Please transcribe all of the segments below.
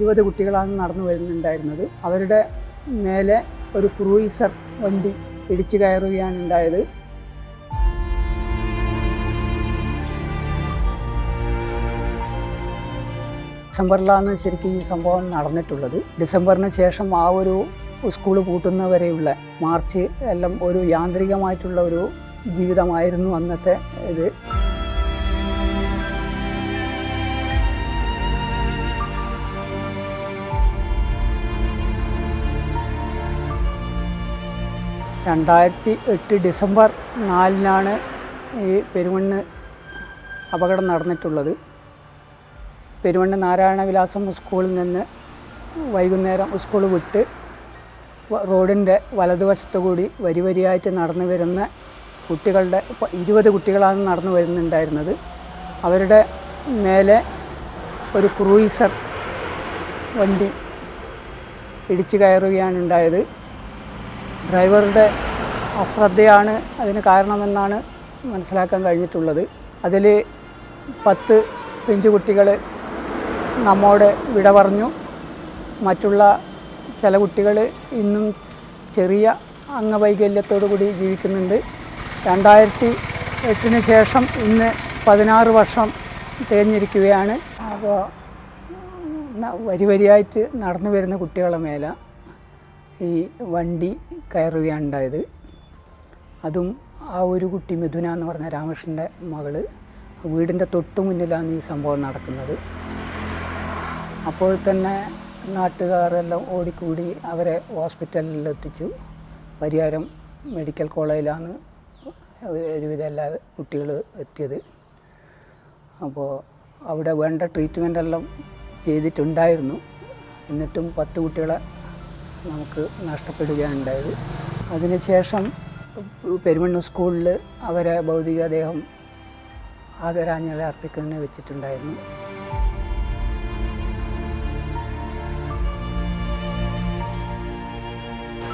20 കുട്ടികളാണ് നടന്നു വരുന്നുണ്ടായിരുന്നത്. അവരുടെ മേലെ ഒരു ക്രൂയിസർ വണ്ടി ഇടിച്ചു കയറുകയാണ് ഉണ്ടായത്. ഡിസംബറിലാണ് ശരിക്കും ഈ സംഭവം നടന്നിട്ടുള്ളത്. ഡിസംബറിന് ശേഷം ആ ഒരു സ്കൂൾ പൂട്ടുന്നവരെയുള്ള മാർച്ച് എല്ലാം ഒരു യാന്ത്രികമായിട്ടുള്ള ഒരു ജീവിതമായിരുന്നു അന്നത്തെ ഇത്. ഡിസംബർ 4 ഈ പെരുമണ്ണ് അപകടം നടന്നിട്ടുള്ളത്. പെരുമണ്ണ് നാരായണവിലാസം സ്കൂളിൽ നിന്ന് വൈകുന്നേരം സ്കൂൾ വിട്ട് റോഡിൻ്റെ വലതുവശത്തു കൂടി വരിയായിട്ട് നടന്നു വരുന്ന കുട്ടികളുടെ 20 കുട്ടികളാണ് നടന്നു വരുന്നുണ്ടായിരുന്നത്. അവരുടെ മേലെ ഒരു ക്രൂയിസർ വണ്ടി ഇടിച്ചു കയറുകയാണ് ഉണ്ടായത്. ഡ്രൈവറുടെ അശ്രദ്ധയാണ് അതിന് കാരണമെന്നാണ് മനസ്സിലാക്കാൻ കഴിഞ്ഞിട്ടുള്ളത്. അതിൽ 10 പിഞ്ചുകുട്ടികൾ നമ്മോട് വിട പറഞ്ഞു. മറ്റുള്ള ചില കുട്ടികൾ ഇന്നും ചെറിയ അംഗവൈകല്യത്തോടു കൂടി ജീവിക്കുന്നുണ്ട്. 2008 ശേഷം ഇന്ന് 16 വർഷം തികഞ്ഞിരിക്കുകയാണ്. അപ്പോൾ വരിയായിട്ട് നടന്നു വരുന്ന കുട്ടികളുടെ മേലെ ഈ വണ്ടി കയറുകയാണ് ഉണ്ടായത്. അതും ആ ഒരു കുട്ടി മിഥുന എന്ന് പറഞ്ഞ രാമകൃഷ്ണൻ്റെ മകള് വീടിൻ്റെ തൊട്ടു മുന്നിലാണ് ഈ സംഭവം നടക്കുന്നത്. അപ്പോൾ തന്നെ നാട്ടുകാരെല്ലാം ഓടിക്കൂടി അവരെ ഹോസ്പിറ്റലിൽ എത്തിച്ചു. പരിയാരം മെഡിക്കൽ കോളേജിലാണ് ഒരുവിധം എല്ലാ കുട്ടികൾ എത്തിയത്. അപ്പോൾ അവിടെ വേണ്ട ട്രീറ്റ്മെൻറ്റെല്ലാം ചെയ്തിട്ടുണ്ടായിരുന്നു. എന്നിട്ടും 10 കുട്ടികളെ നമുക്ക് നഷ്ടപ്പെടുകയാണ് ഉണ്ടായത്. അതിനുശേഷം പെരുമണ്ണ് സ്കൂളിൽ അവരെ ഭൗതികദേഹം ആദരാഞ്ജലി അർപ്പിക്കുന്നതിന് വെച്ചിട്ടുണ്ടായിരുന്നു.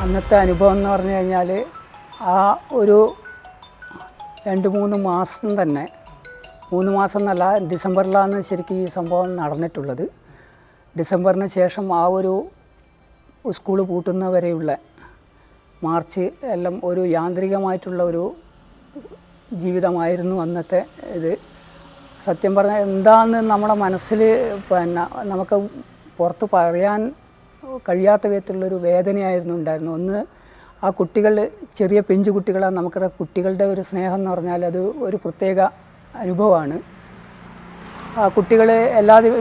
അന്നത്തെ അനുഭവം എന്ന് പറഞ്ഞു കഴിഞ്ഞാൽ ആ ഒരു 2-3 മാസം തന്നെ, 3 മാസം എന്നല്ല, ഡിസംബറിലാണ് ശരിക്കും ഈ സംഭവം നടന്നിട്ടുള്ളത്. ഡിസംബറിന് ശേഷം ആ ഒരു സ്കൂൾ പൂട്ടുന്നവരെയുള്ള മാർച്ച് എല്ലാം ഒരു യാന്ത്രികമായിട്ടുള്ള ഒരു ജീവിതമായിരുന്നു അന്നത്തെ ഇത്. സത്യം പറഞ്ഞാൽ എന്താണെന്ന് നമ്മുടെ മനസ്സിൽ നമുക്ക് പുറത്ത് പറയാൻ കഴിയാത്ത വിധത്തിലുള്ളൊരു വേദനയായിരുന്നു ഉണ്ടായിരുന്നു. ഒന്ന്, ആ കുട്ടികൾ ചെറിയ പിഞ്ചു കുട്ടികളാണ്. നമുക്കറിയാം കുട്ടികളുടെ ഒരു സ്നേഹം എന്ന് പറഞ്ഞാൽ അത് ഒരു പ്രത്യേക അനുഭവമാണ്. ആ കുട്ടികൾ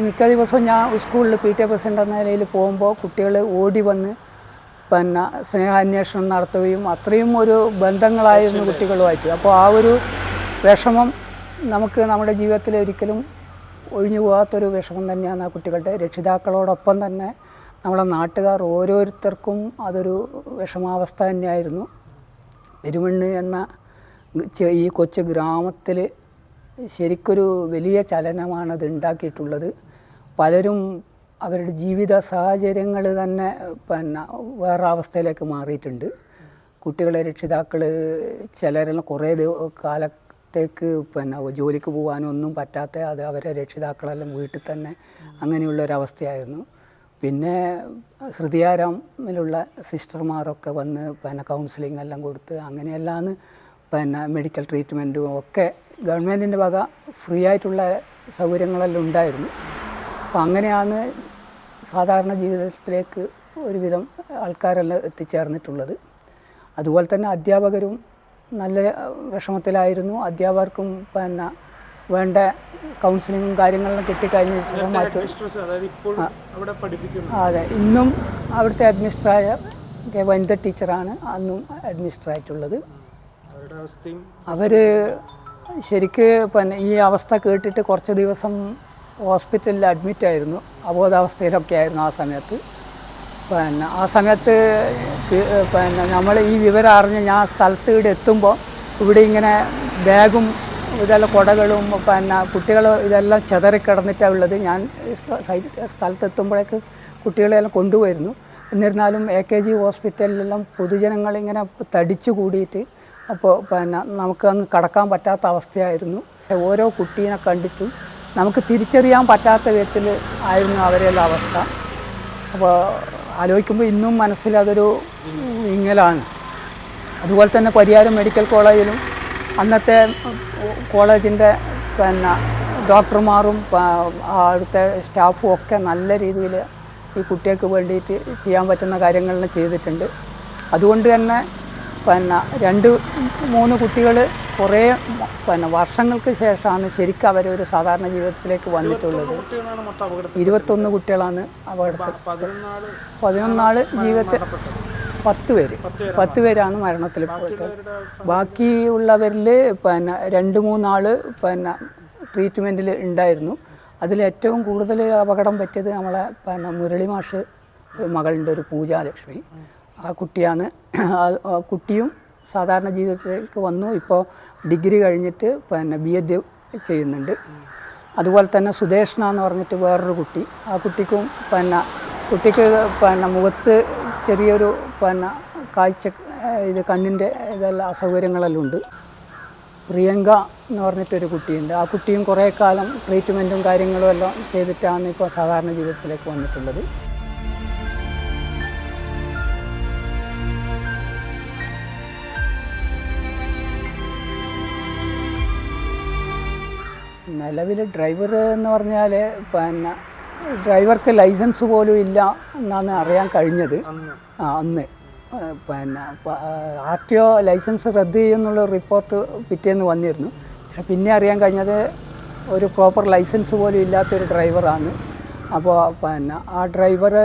മിക്ക ദിവസവും ഞാൻ സ്കൂളിൽ PTA പ്രസിഡന്റ് എന്ന നിലയിൽ പോകുമ്പോൾ കുട്ടികൾ ഓടി വന്ന് സ്നേഹാന്വേഷണം നടത്തുകയും അത്രയും ഒരു ബന്ധങ്ങളായിരുന്നു കുട്ടികളുമായിട്ട്. അപ്പോൾ ആ ഒരു വിഷമം നമുക്ക് നമ്മുടെ ജീവിതത്തിൽ ഒരിക്കലും ഒഴിഞ്ഞു പോകാത്തൊരു വിഷമം തന്നെയാണ് ആ കുട്ടികളുടെ. രക്ഷിതാക്കളോടൊപ്പം തന്നെ നമ്മളെ നാട്ടുകാർ ഓരോരുത്തർക്കും അതൊരു വിഷമാവസ്ഥ തന്നെയായിരുന്നു. പെരുമണ്ണ് എന്ന ഈ കൊച്ചു ഗ്രാമത്തിൽ ശരിക്കൊരു വലിയ ചലനമാണത് ഉണ്ടാക്കിയിട്ടുള്ളത്. പലരും അവരുടെ ജീവിത സാഹചര്യങ്ങൾ തന്നെ വേറെ അവസ്ഥയിലേക്ക് മാറിയിട്ടുണ്ട്. കുട്ടികളെ രക്ഷിതാക്കൾ ചിലരെല്ലാം കുറേ കാലത്തേക്ക് ജോലിക്ക് പോകാനൊന്നും പറ്റാത്ത അത് അവരെ രക്ഷിതാക്കളെല്ലാം വീട്ടിൽ തന്നെ അങ്ങനെയുള്ളൊരവസ്ഥയായിരുന്നു. പിന്നെ ഹൃദയാരാമിലുള്ള സിസ്റ്റർമാരൊക്കെ വന്ന് കൗൺസിലിംഗ് എല്ലാം കൊടുത്ത് അങ്ങനെയെല്ലാമാണ് മെഡിക്കൽ ട്രീറ്റ്മെൻറ്റും ഒക്കെ ഗവൺമെൻറ്റിൻ്റെ വക ഫ്രീ ആയിട്ടുള്ള സൗകര്യങ്ങളെല്ലാം ഉണ്ടായിരുന്നു. അപ്പോൾ അങ്ങനെയാണ് സാധാരണ ജീവിതത്തിലേക്ക് ഒരുവിധം ആൾക്കാരെല്ലാം എത്തിച്ചേർന്നിട്ടുള്ളത്. അതുപോലെ തന്നെ അധ്യാപകരും നല്ല വിഷമത്തിലായിരുന്നു. അധ്യാപകർക്കും വേണ്ട കൗൺസിലിങ്ങും കാര്യങ്ങളെല്ലാം കിട്ടിക്കഴിഞ്ഞ ശേഷം അതെ, ഇന്നും അവിടുത്തെ അഡ്മിനിസ്ട്രേറ്റർ വനിത ടീച്ചറാണ് അന്നും അഡ്മിനിസ്ട്രേറ്ററായിട്ടുള്ളത്. അവർ ശരിക്ക് ഈ അവസ്ഥ കേട്ടിട്ട് കുറച്ച് ദിവസം ഹോസ്പിറ്റലിൽ അഡ്മിറ്റായിരുന്നു. അബോധാവസ്ഥയിലൊക്കെ ആയിരുന്നു ആ സമയത്ത്. ആ സമയത്ത് നമ്മൾ ഈ വിവരം അറിഞ്ഞ് ഞാൻ സ്ഥലത്ത് ഇവിടെ എത്തുമ്പോൾ ഇവിടെ ഇങ്ങനെ ബാഗും ഇതെല്ലാം കുടകളും കുട്ടികൾ ഇതെല്ലാം ചിതറിക്കിടന്നിട്ടാണ് ഉള്ളത്. ഞാൻ സ്ഥലത്തെത്തുമ്പോഴേക്ക് കുട്ടികളെല്ലാം കൊണ്ടുപോയിരുന്നു. എന്നിരുന്നാലും AKG ഹോസ്പിറ്റലിലെല്ലാം പൊതുജനങ്ങളിങ്ങനെ തടിച്ചു കൂടിയിട്ട് അപ്പോൾ നമുക്ക് അങ്ങ് കടക്കാൻ പറ്റാത്ത അവസ്ഥയായിരുന്നു. ഓരോ കുട്ടീനെ കണ്ടിട്ടും നമുക്ക് തിരിച്ചറിയാൻ പറ്റാത്ത വിധത്തിൽ ആയിരുന്നു അവരെല്ലാം അവസ്ഥ. അപ്പോൾ ആലോചിക്കുമ്പോൾ ഇന്നും മനസ്സിൽ അതൊരു വിങ്ങലാണ്. അതുപോലെ തന്നെ പരിയാരം മെഡിക്കൽ കോളേജിലും അന്നത്തെ കോളേജിൻ്റെ പിന്നെ ഡോക്ടർമാരും അവിടുത്തെ സ്റ്റാഫും ഒക്കെ നല്ല രീതിയിൽ ഈ കുട്ടികൾക്ക് വേണ്ടിയിട്ട് ചെയ്യാൻ പറ്റുന്ന കാര്യങ്ങളെല്ലാം ചെയ്തിട്ടുണ്ട്. അതുകൊണ്ട് തന്നെ പിന്നെ 2-3 കുട്ടികൾ കുറേ പിന്നെ വർഷങ്ങൾക്ക് ശേഷമാണ് ശരിക്കും അവരൊരു സാധാരണ ജീവിതത്തിലേക്ക് വന്നിട്ടുള്ളത്. 21 കുട്ടികളാണ് അപകടത്തിൽ. 11 ആൾ ജീവിതത്തിൽ 10 പേരാണ് മരണത്തിൽ പോയിട്ട്. ബാക്കിയുള്ളവരിൽ പിന്നെ 2-3 ആൾ പിന്നെ ട്രീറ്റ്മെൻറ്റിൽ ഉണ്ടായിരുന്നു. അതിലേറ്റവും കൂടുതൽ അപകടം പറ്റിയത് നമ്മളെ പിന്നെ മുരളി മാഷ് മകളുടെ ഒരു പൂജാലക്ഷ്മി, ആ കുട്ടിയാണ്. ആ കുട്ടിയും സാധാരണ ജീവിതത്തിലേക്ക് വന്നു. ഇപ്പോൾ ഡിഗ്രി കഴിഞ്ഞിട്ട് പിന്നെ B.Ed ചെയ്യുന്നുണ്ട്. അതുപോലെ തന്നെ സുദേഷ്ണ എന്ന് പറഞ്ഞിട്ട് വേറൊരു കുട്ടി, ആ കുട്ടിക്കും കുട്ടിക്ക് മുഖത്ത് ചെറിയൊരു കാഴ്ച കണ്ണിൻ്റെ ഇതെല്ലാം അസൗകര്യങ്ങളെല്ലാം ഉണ്ട്. പ്രിയങ്ക എന്ന് പറഞ്ഞിട്ടൊരു കുട്ടിയുണ്ട്, ആ കുട്ടിയും കുറേ കാലം ട്രീറ്റ്മെൻറ്റും കാര്യങ്ങളും എല്ലാം ചെയ്തിട്ടാണ് ഇപ്പോൾ സാധാരണ ജീവിതത്തിലേക്ക് വന്നിട്ടുള്ളത്. നിലവിൽ ഡ്രൈവർ എന്ന് പറഞ്ഞാൽ ഡ്രൈവർക്ക് ലൈസൻസ് പോലും ഇല്ല എന്നാണ് അറിയാൻ കഴിഞ്ഞത്. അന്ന് RTO ലൈസൻസ് റദ്ദ് ചെയ്യുന്നുള്ള റിപ്പോർട്ട് പിറ്റേന്ന് വന്നിരുന്നു. പക്ഷെ പിന്നെ അറിയാൻ കഴിഞ്ഞത് ഒരു പ്രോപ്പർ ലൈസൻസ് പോലും ഇല്ലാത്തൊരു ഡ്രൈവറാണ്. അപ്പോൾ ആ ഡ്രൈവർ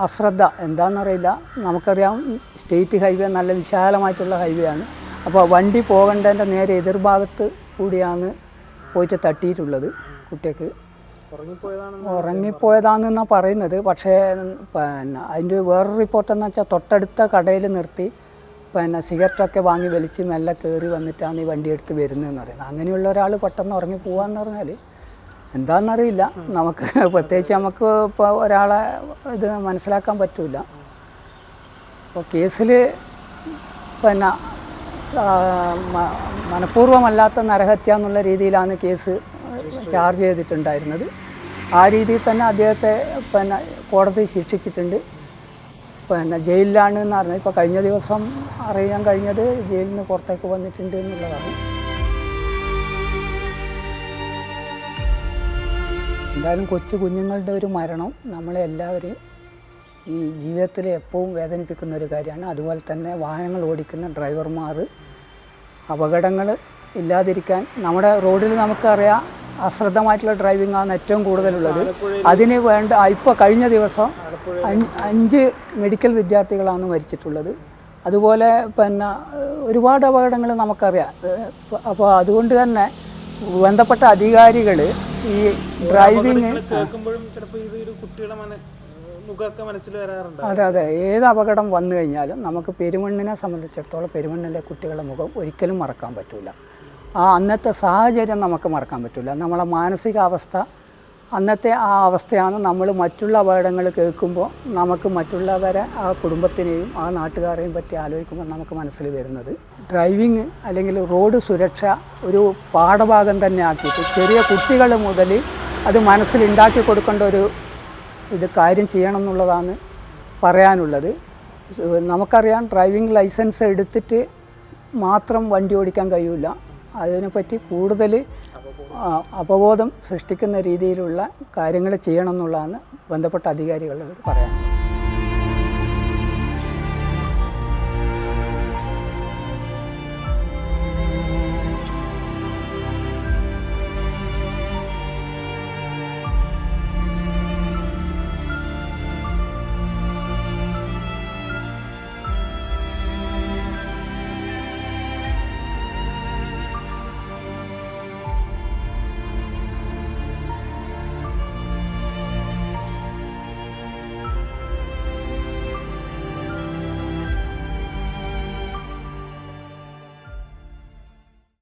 അശ്രദ്ധ എന്താണെന്നറിയില്ല. നമുക്കറിയാം സ്റ്റേറ്റ് ഹൈവേ നല്ല വിശാലമായിട്ടുള്ള ഹൈവേ ആണ്. അപ്പോൾ വണ്ടി പോകേണ്ടതിൻ്റെ നേരെ എതിർഭാഗത്ത് കൂടിയാണ് പോയിട്ട് തട്ടിയിട്ടുള്ളത്. കുട്ടിക്ക് ഉറങ്ങിപ്പോയതാണെന്നാണ് പറയുന്നത്. പക്ഷേ അതിൻ്റെ വേറൊരു റിപ്പോർട്ടെന്ന് വെച്ചാൽ തൊട്ടടുത്ത കടയിൽ നിർത്തി സിഗരറ്റൊക്കെ വാങ്ങി വലിച്ച് മെല്ലെ കയറി വന്നിട്ടാണ് ഈ വണ്ടി എടുത്ത് വരുന്നതെന്ന് പറയുന്നത്. അങ്ങനെയുള്ള ഒരാൾ പെട്ടെന്ന് ഉറങ്ങി പോകാമെന്ന് പറഞ്ഞാൽ എന്താണെന്നറിയില്ല. നമുക്ക് പ്രത്യേകിച്ച് നമുക്ക് ഇപ്പോൾ ഒരാളെ ഇത് മനസ്സിലാക്കാൻ പറ്റില്ല. അപ്പോൾ കേസിൽ മനഃപൂർവ്വമല്ലാത്ത നരഹത്യ എന്നുള്ള രീതിയിലാണ് കേസ് ചാർജ് ചെയ്തിട്ടുണ്ടായിരുന്നത്. ആ രീതിയിൽ തന്നെ അദ്ദേഹത്തെ കോടതി ശിക്ഷിച്ചിട്ടുണ്ട്. ജയിലിലാണെന്ന് പറഞ്ഞത് ഇപ്പോൾ കഴിഞ്ഞ ദിവസം അറിയാൻ കഴിഞ്ഞത് ജയിലിൽ നിന്ന് പുറത്തേക്ക് വന്നിട്ടുണ്ട് എന്നുള്ളതാണ്. എന്തായാലും കുഞ്ഞുങ്ങളുടെ ഒരു മരണം നമ്മളെല്ലാവരെയും ഈ ജീവിതത്തിൽ എപ്പോഴും വേദനിപ്പിക്കുന്ന ഒരു കാര്യമാണ്. അതുപോലെ തന്നെ വാഹനങ്ങൾ ഓടിക്കുന്ന ഡ്രൈവർമാർ അപകടങ്ങൾ ഇല്ലാതിരിക്കാൻ നമ്മുടെ റോഡിൽ നമുക്കറിയാം അശ്രദ്ധമായിട്ടുള്ള ഡ്രൈവിംഗ് ആണ് ഏറ്റവും കൂടുതലുള്ളത്. അതിന് വേണ്ട ഇപ്പോൾ കഴിഞ്ഞ ദിവസം 5 മെഡിക്കൽ വിദ്യാർത്ഥികളാണ് മരിച്ചിട്ടുള്ളത്. അതുപോലെ ഒരുപാട് അപകടങ്ങൾ നമുക്കറിയാം. അപ്പോൾ അതുകൊണ്ട് തന്നെ ബന്ധപ്പെട്ട അധികാരികൾ ഈ ഡ്രൈവിങ് അതെ ഏത് അപകടം വന്നു കഴിഞ്ഞാലും നമുക്ക് പെരുമണ്ണിനെ സംബന്ധിച്ചിടത്തോളം പെരുമണ്ണിലെ കുട്ടികളുടെ മുഖം ഒരിക്കലും മറക്കാൻ പറ്റില്ല. ആ അന്നത്തെ സാഹചര്യം നമുക്ക് മറക്കാൻ പറ്റില്ല. നമ്മളെ മാനസികാവസ്ഥ അന്നത്തെ ആ അവസ്ഥയാണ് നമ്മൾ മറ്റുള്ള അപകടങ്ങൾ കേൾക്കുമ്പോൾ നമുക്ക് മറ്റുള്ളവരെ ആ കുടുംബത്തിനെയും ആ നാട്ടുകാരെയും പറ്റി ആലോചിക്കുമ്പോൾ നമുക്ക് മനസ്സിൽ വരുന്നത്. ഡ്രൈവിങ് അല്ലെങ്കിൽ റോഡ് സുരക്ഷ ഒരു പാഠഭാഗം തന്നെ ആക്കിയിട്ട് ചെറിയ കുട്ടികൾ മുതൽ അത് മനസ്സിലുണ്ടാക്കി കൊടുക്കേണ്ട ഒരു കാര്യം ചെയ്യണം എന്നുള്ളതാണ് പറയാനുള്ളത്. നമുക്കറിയാം ഡ്രൈവിംഗ് ലൈസൻസ് എടുത്തിട്ട് മാത്രം വണ്ടി ഓടിക്കാൻ കഴിയില്ല. അതിനെപ്പറ്റി കൂടുതൽ അപബോധം സൃഷ്ടിക്കുന്ന രീതിയിലുള്ള കാര്യങ്ങൾ ചെയ്യണം എന്നുള്ളതാണ് ബന്ധപ്പെട്ട അധികാരികളോട് പറയാനുള്ളത്.